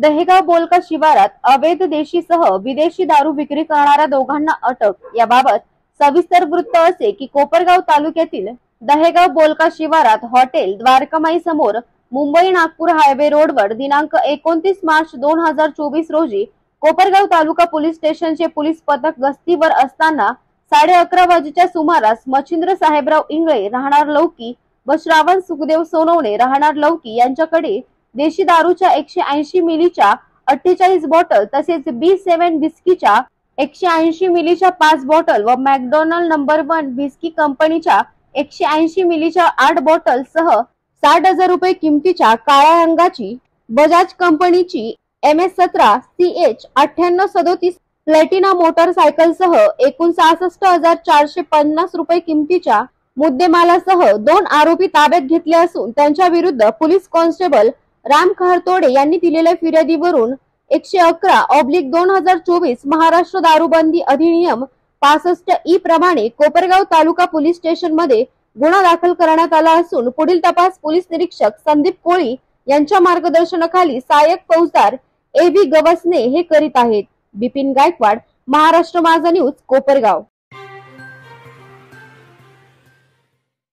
दहेगाव बोलका शिवारात अवैध देशीसह विदेशी दारू विक्री करणाऱ्या दोघांना अटक। याबाबत सविस्तर वृत्त असे की कोपरगाव तालुक्यातील दहेगाव बोलका शिवारात हॉटेल द्वारकामाई समोर मुंबई नागपूर हायवे रोडवर दिनांक 29 मार्च 2024 रोजी कोपरगाव तालुका पोलीस स्टेशनचे पोलीस पथक गस्तीवर असताना 11:30 वाजेच्या सुमारास मच्छिंद्र साहेबराव इंगळे राहणार लौकी व श्रावण सुखदेव सोनवणे राहणार लौकी यांच्याकडे देशी दारूच्या 180 मिलीच्या 48 बॉटल तसेच B7 विस्कीच्या 180 मिलीच्या 5 बॉटल व मॅकडोनल्ड नंबर 1 विस्की कंपनीच्या 180 मिलीच्या 8 बॉटल सह 60,000 रुपये किमतीच्या काळ्या रंगाची बजाज कंपनीची MS17 CH 9837 प्लॅटिना मोटरसायकल सह एकूण 66,450 रुपये किमतीच्या मुद्देमालासह 2 आरोपी ताब्यात घेतले असून त्यांच्या विरुद्ध पोलीस कॉन्स्टेबल राम खरतोडे यांनी दिलेल्या फिर्यादीवरून 111/2024 महाराष्ट्र दारूबंदी अधिनियम 65E प्रमाणे कोपरगाव तालुका पोलीस स्टेशन मध्ये गुन्हा दाखल करण्यात आला असून पुढील तपास पोलीस निरीक्षक संदीप कोळी यांच्या मार्गदर्शनाखाली सहाय्यक फौजदार AV गवसने हे करीत आहेत। बिपिन गायकवाड, महाराष्ट्र माझा न्यूज, कोपरगाव।